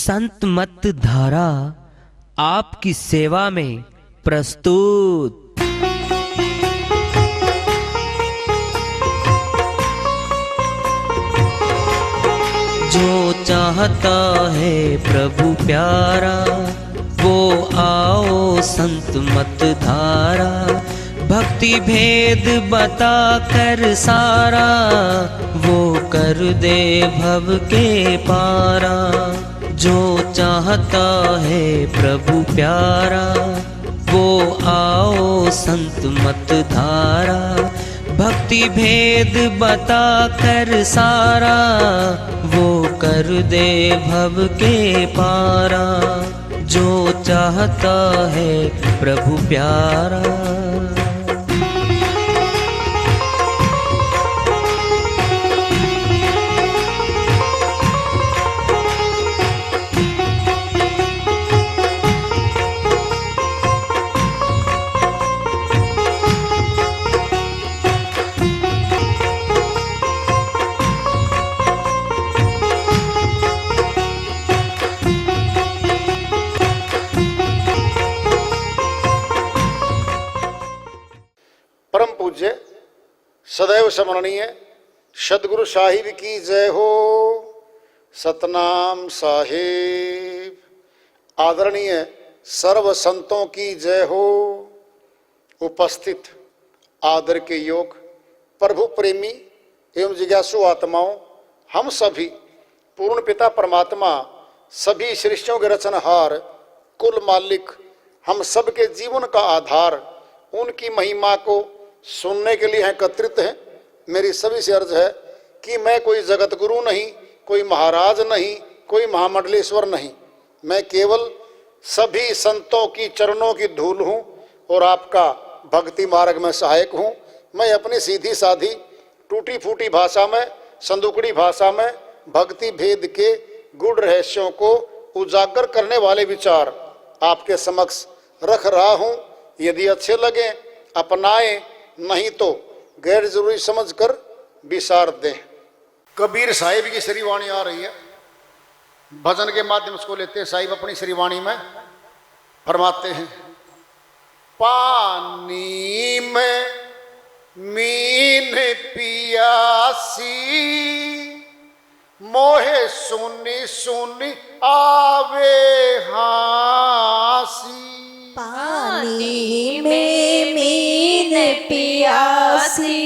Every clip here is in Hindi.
संत मत धारा आपकी सेवा में प्रस्तुत। जो चाहता है प्रभु प्यारा वो आओ संत मत धारा। भक्ति भेद बता कर सारा वो कर दे भव के पारा। जो चाहता है प्रभु प्यारा वो आओ संत मत धारा। भक्ति भेद बता कर सारा वो कर दे भव के पारा। जो चाहता है प्रभु प्यारा। परम पूज्य सदैव स्मरणीय सदगुरु साहिब की जय हो। सतनाम साहिब। आदरणीय सर्व संतों की जय हो। उपस्थित आदर के योग प्रभु प्रेमी एवं जिज्ञासु आत्माओं, हम सभी पूर्ण पिता परमात्मा सभी सृष्टियों के रचनहार कुल मालिक हम सबके जीवन का आधार उनकी महिमा को सुनने के लिए एकत्रित हैं। मेरी सभी से अर्ज है कि मैं कोई जगत गुरु नहीं, कोई महाराज नहीं, कोई महामंडलेश्वर नहीं। मैं केवल सभी संतों की चरणों की धूल हूँ और आपका भक्ति मार्ग में सहायक हूँ। मैं अपनी सीधी साधी टूटी फूटी भाषा में, संदुकड़ी भाषा में भक्ति भेद के गूढ़ रहस्यों को उजागर करने वाले विचार आपके समक्ष रख रहा हूँ। यदि अच्छे लगे अपनाएं, नहीं तो गैर जरूरी समझकर विसार दें। कबीर साहिब की श्रीवाणी आ रही है, भजन के माध्यम से लेते हैं। साहिब अपनी श्रीवाणी में फरमाते हैं, पानी में मीन पियासी मोहे सुनी सुनी आवे हासी। पानी में मीन पियासी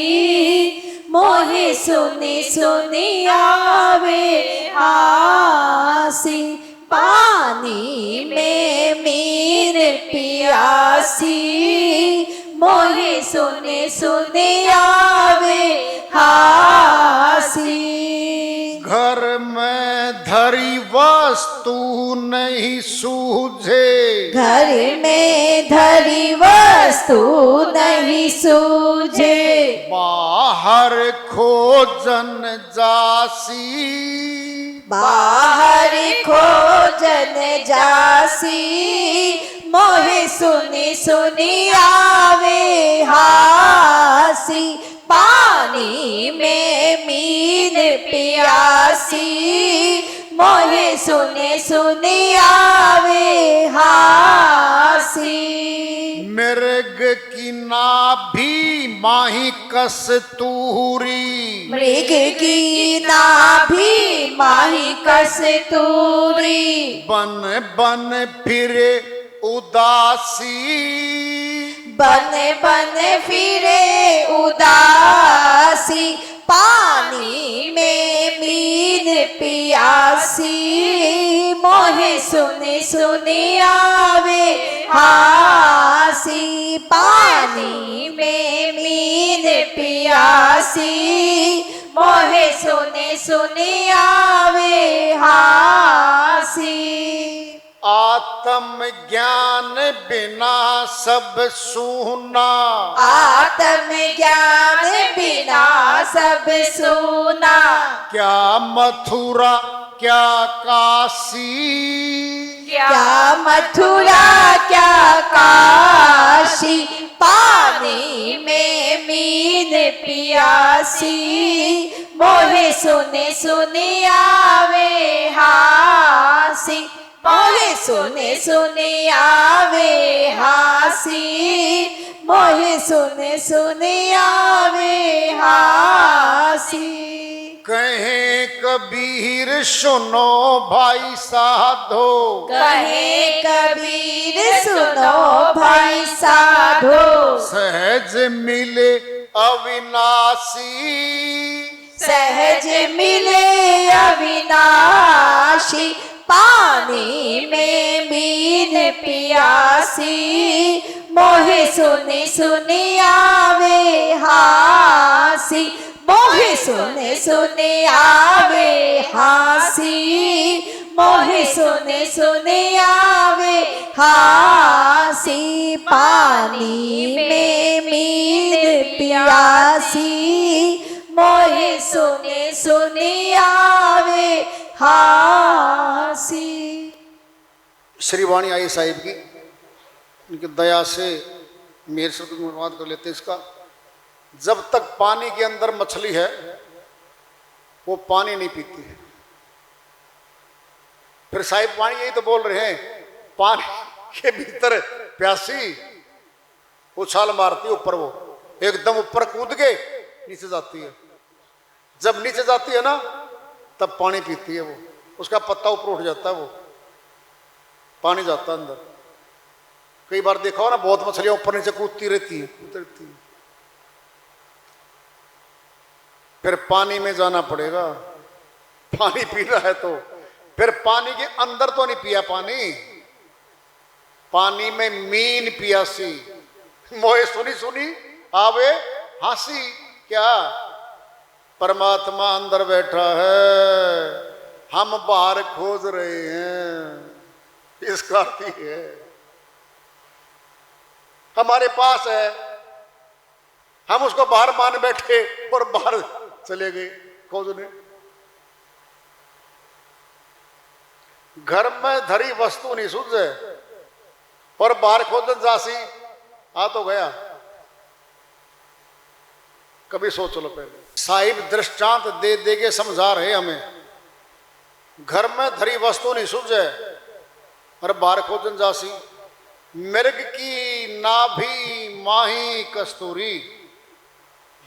मोहे सुनी सुनी आवे हासी। पानी में मीन पियासी मोहे सुनी सुनी आवे हासी। घर में धरी वस्तु नहीं सूझे, घर में धरी वस्तु नहीं सूझे। बाहर खोजन जासी, बाहर खोजन जासी मोहे सुनी सुनी आवे हासी। पानी में मीन पियासी मोहे सुने सुने आवे हासी। मृग की नाभि माही कस्तूरी, मृग की नाभि माही कस्तूरी। बन बन फिरे उदासी, बन बन फिरे उदासी। पानी में मीन पियासी मोहे सुने सुने आवे हासी। पानी में मीन पियासी मोहे सुने सुने आवे हासी। आत्म ज्ञान बिना सब सूना, आत्म ज्ञान बिना सब सूना। क्या मथुरा क्या काशी, क्या मथुरा क्या काशी। पानी में मीन पियासी मोहे सुने सुने आवे हासी। हासी मोहे सुने सुने आवे हासी मोहे सुने सुने आवे हासी। कहे कबीर सुनो भाई साधो कहे कबीर सुनो भाई साधो सहज मिले अविनाशी सहज मिले अविनाशी पानी में मीन पियासी मोहे सुने सुने आवे हासी मोहे सुने सुने आवे हासी मोहे सुने सुने आवे हासी पानी में मीन पियासी मोहे सुने सुने आवे हासी। श्री वाणी आई साहिब की, उनकी दया से मेरे से अनुवाद कर लेते इसका। जब तक पानी के अंदर मछली है वो पानी नहीं पीती है। फिर साहिब वाणी यही तो बोल रहे हैं, पानी के भीतर प्यासी उछाल मारती ऊपर, वो एकदम ऊपर कूद के नीचे जाती है। जब नीचे जाती है ना तब पानी पीती है वो, उसका पत्ता ऊपर उठ जाता है, वो पानी जाता है अंदर। कई बार देखा हो ना, बहुत मछलियां ऊपर नीचे कूदती रहती है, उतरती है। फिर पानी में जाना पड़ेगा, पानी पीना है तो। फिर पानी के अंदर तो नहीं पिया पानी, पानी में मीन पियासी मोहे सुनी सुनी आवे हासी। क्या परमात्मा अंदर बैठा है, हम बाहर खोज रहे हैं, इसका अर्थ ही है हमारे पास है, हम उसको बाहर मान बैठे और बाहर चले गए खोजने। घर में धरी वस्तु नहीं सूझे और बाहर खोजन जासी आ तो गया। कभी सोच लो पहले। साहिब दृष्टांत दे दे के समझा रहे हमें, घर में धरी वस्तु नहीं सूझे और बाहर खोजन जासी। मृग की नाभि माही कस्तूरी,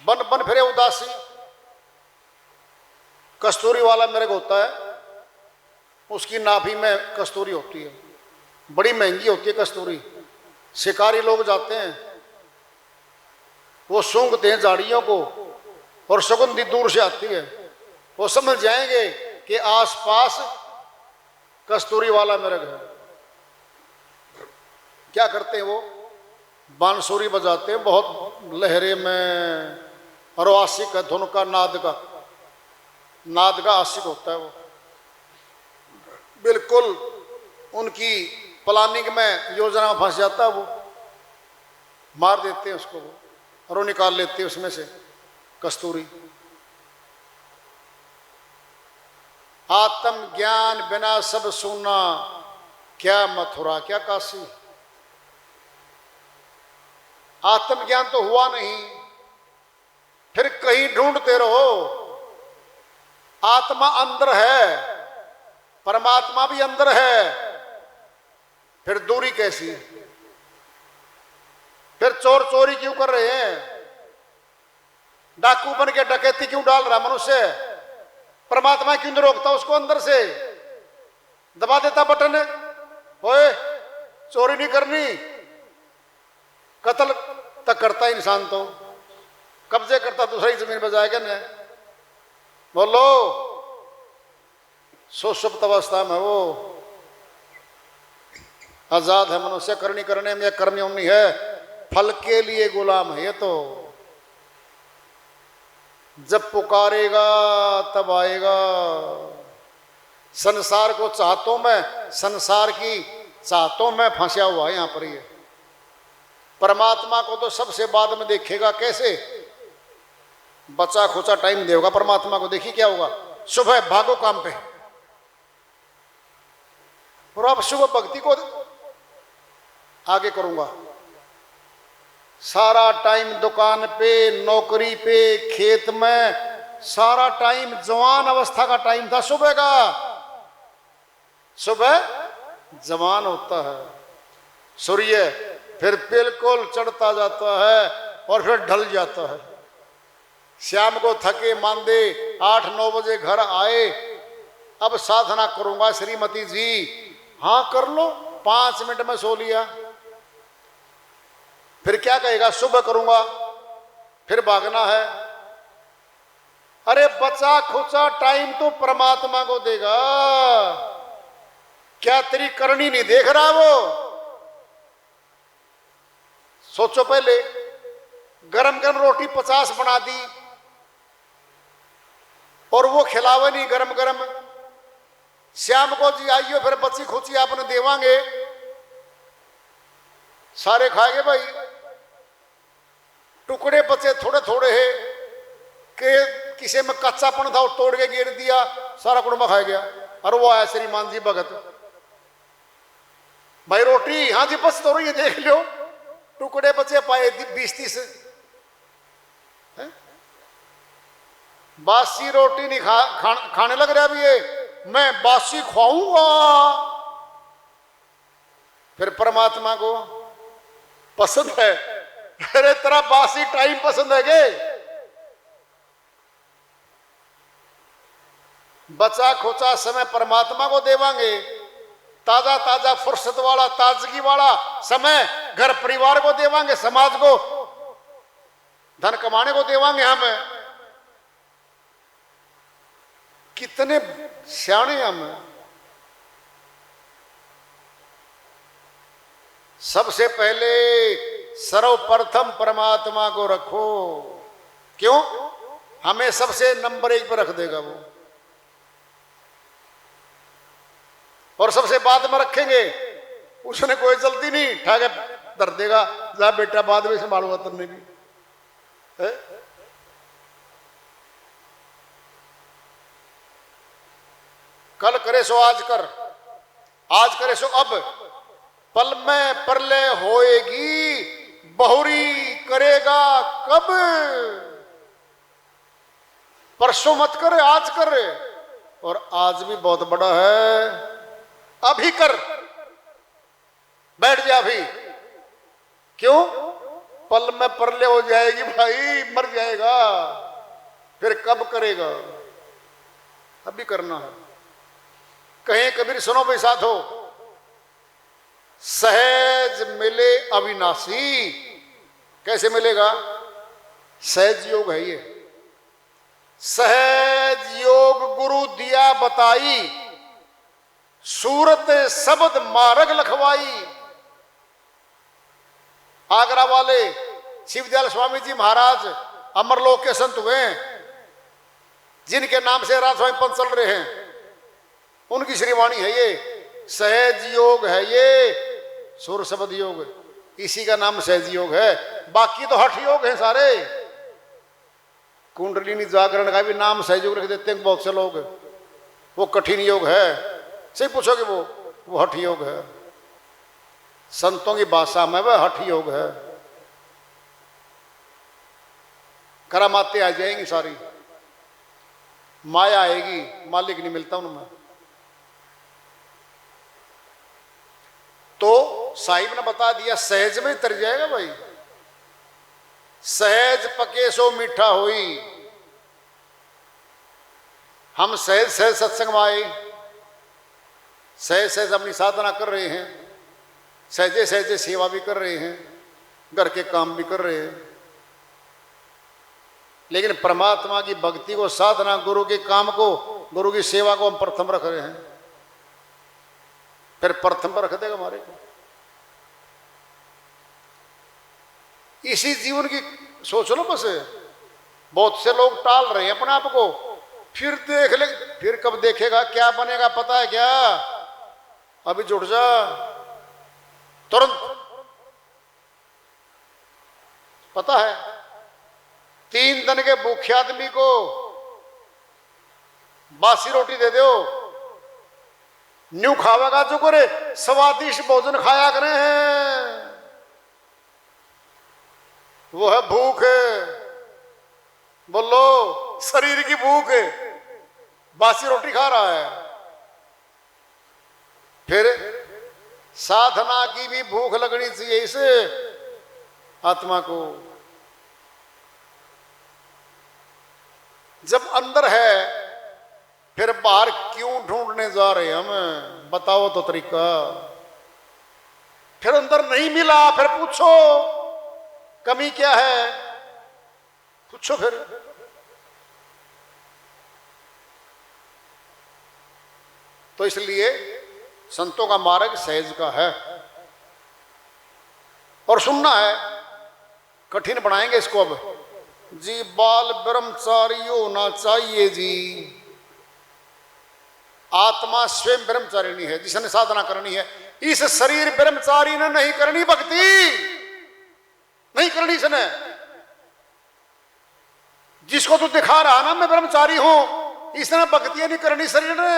बन बन फिरे उदासी। कस्तूरी वाला मृग होता है, उसकी नाभि में कस्तूरी होती है, बड़ी महंगी होती है कस्तूरी। शिकारी लोग जाते हैं, वो सूंघते हैं झाड़ियों को और सुगंधी दूर से आती है, वो समझ जाएंगे कि आसपास कस्तूरी वाला मृग है। क्या करते हैं वो, बांसुरी बजाते हैं बहुत लहरे में, और वो आशिक है धुन का, नाद का आशिक होता है वो। बिल्कुल उनकी प्लानिंग में, योजना में फंस जाता है वो, मार देते हैं उसको वो, और वो निकाल लेते हैं उसमें से कस्तूरी। आत्म ज्ञान बिना सब सुना, क्या मथुरा क्या काशी। आत्मज्ञान तो हुआ नहीं, फिर कहीं ढूंढते रहो। आत्मा अंदर है, परमात्मा भी अंदर है, फिर दूरी कैसी। फिर चोर चोरी क्यों कर रहे हैं, डाकू बन के डकैती क्यों डाल रहा मनुष्य, परमात्मा क्यों नहीं रोकता उसको अंदर से, दबा देता बटन, ओए चोरी नहीं करनी। कत्ल तक करता इंसान तो, कब्जे करता दूसरी जमीन पर जाएगा न। बोलो, सुषुप्त अवस्था में वो आजाद है मनुष्य, करनी करने में कर्मयों नहीं है, फल के लिए गुलाम है ये तो। जब पुकारेगा तब आएगा। संसार को चाहतों में, संसार की चाहतों में फंसा हुआ है यहाँ पर ये। परमात्मा को तो सबसे बाद में देखेगा कैसे, बचा खोचा टाइम देगा परमात्मा को। देखिए क्या होगा, सुबह भागो काम पे, और अब सुबह भक्ति को आगे करूंगा। सारा टाइम दुकान पे, नौकरी पे, खेत में, सारा टाइम जवान अवस्था का टाइम था सुबह का। सुबह जवान होता है सूर्य, फिर बिल्कुल चढ़ता जाता है और फिर ढल जाता है। शाम को थके मांदे 8-9 बजे घर आए, अब साधना करूंगा श्रीमती जी। हाँ कर लो, 5 मिनट में सो लिया। फिर क्या कहेगा, सुबह करूंगा, फिर भागना है। अरे बचा खुचा टाइम तो परमात्मा को देगा, क्या तेरी करनी नहीं देख रहा वो? सोचो, पहले गरम गरम रोटी 50 बना दी और वो खिलावे नहीं गरम गरम। शाम को जी आइयो, फिर बची खुची आपने देवांगे, सारे खाएंगे भाई। टुकड़े बचे थोड़े थोड़े है कि किसी में कच्चापन था वो तोड़ के गिर दिया, सारा कुटुंब खा गया। और वो आया श्रीमान जी भगत, भाई रोटी, हाँ जी बस तो रही, देख लो टुकड़े बचे पाए 20-30। बासी रोटी नहीं खाने लग रहा अभी ये, मैं बासी खाऊंगा। फिर परमात्मा को पसंद है, अरे तेरा बासी टाइम पसंद है के? बचा खोचा समय परमात्मा को देवांगे, ताजा ताजा फुर्सत वाला ताजगी वाला समय घर परिवार को देवांगे, समाज को, धन कमाने को देवांगे। हम कितने सियाने हम। सबसे पहले सर्वप्रथम परमात्मा को रखो, क्यों? हमें सबसे नंबर 1 पर रख देगा वो, और सबसे बाद में रखेंगे, उसने कोई जल्दी नहीं, ठाके धर देगा, जा बेटा बाद में संभालूंगा तुमने भी है? कल करे सो आज कर, आज करे सो अब, पल में परले होएगी, बहुरी करेगा कब? परसों मत करे, आज करे। और आज भी बहुत बड़ा है, अभी कर, बैठ जा अभी। क्यों? पल में परले हो जाएगी भाई, मर जाएगा, फिर कब करेगा? अभी करना है। कहीं कबीर सुनो भाई साथ हो, सहज मिले अविनाशी। कैसे मिलेगा? सहज योग है ये, सहज योग गुरु दिया बताई, सूरत शब्द मार्ग लखवाई। आगरा वाले शिवदयाल स्वामी जी महाराज अमरलोक के संत हुए, जिनके नाम से राधा स्वामी पंथ चल रहे हैं, उनकी श्रीवाणी है ये, सहज योग है ये, सुर शब्द योग, इसी का नाम सहज योग है। बाकी तो हठ योग है सारे। कुंडलिनी जागरण का भी नाम सहज योग रख देते हैं बहुत से लोग, वो कठिन योग है। सही पूछोगे वो हठ योग है, संतों की भाषा में वह हठ योग है। करामाते आ जाएंगी सारी, माया आएगी, मालिक नहीं मिलता उनमें। तो साहिब ने बता दिया, सहज में तर जाएगा भाई। सहज पके सो मीठा होई। हम सहज सहज सत्संग में आए, सहज सहज अपनी साधना कर रहे हैं, सहजे सहजे सेवा भी कर रहे हैं, घर के काम भी कर रहे हैं, लेकिन परमात्मा की भक्ति को, साधना, गुरु के काम को, गुरु की सेवा को हम प्रथम रख रहे हैं। फिर प्रथम पर रख देगा हमारे को। इसी जीवन की सोच लो बस। बहुत से लोग टाल रहे हैं अपने आप को, फिर देख ले, फिर कब देखेगा, क्या बनेगा पता है क्या? अभी जुट जा तुरंत। पता है 3 दिन के भूखे आदमी को बासी रोटी दे दो, न्यू खावेगा जो करे, स्वादिष्ट भोजन खाया करे हैं, वो है भूख। बोलो, शरीर की भूख, बासी रोटी खा रहा है। फिर साधना की भी भूख लगनी चाहिए इस आत्मा को। जब अंदर है फिर बाहर क्यों ढूंढने जा रहे हम, बताओ तो तरीका। फिर अंदर नहीं मिला फिर पूछो कमी क्या है, पूछो फिर। तो इसलिए संतों का मार्ग सहज का है और सुनना है, कठिन बनाएंगे इसको अब जी। बाल ब्रह्मचारी होना चाहिए जी। आत्मा स्वयं ब्रह्मचारिणी है जिसने साधना करनी है। इस शरीर ब्रह्मचारी ने नहीं करनी भक्ति, नहीं करनी इसने। जिसको तू दिखा रहा ना मैं ब्रह्मचारी हूं, इसने भक्ति नहीं करनी शरीर ने।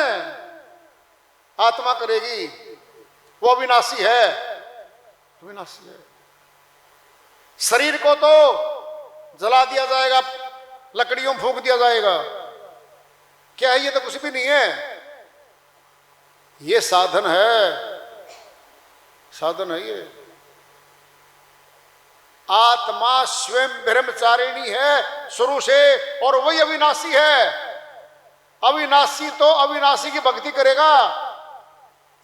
आत्मा करेगी, वो अविनाशी है, अविनाशी है। शरीर को तो जला दिया जाएगा, लकड़ियों में फूंक दिया जाएगा, क्या है ये तो कुछ भी नहीं है। ये साधन है, साधन है ये। आत्मा स्वयं ब्रह्मचारिणी है शुरू से और वही अविनाशी है। अविनाशी तो अविनाशी की भक्ति करेगा।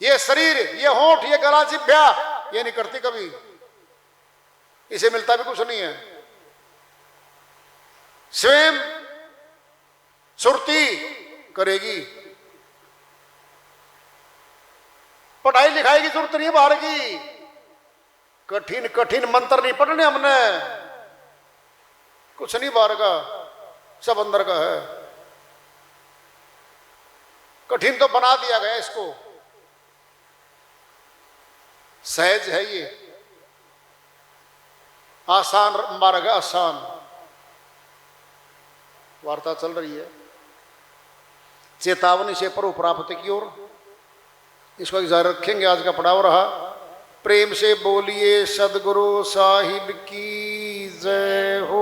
ये शरीर, ये होंठ, ये गला, जिह्वा ये नहीं करती कभी, इसे मिलता भी कुछ नहीं है। स्वयं सुरती करेगी। पढ़ाई लिखाई की जरूरत नहीं है बाहर की। कठिन कठिन मंत्र नहीं पढ़ने हमने, कुछ नहीं बाहर का, सब अंदर का है। कठिन तो बना दिया गया इसको, सहज है ये, आसान मार्ग है, आसान। वार्ता चल रही है चेतावनी से प्रभु प्राप्ति की ओर, इसको जारी रखेंगे। आज का पड़ाव रहा। प्रेम से बोलिए सदगुरु साहिब की जय हो।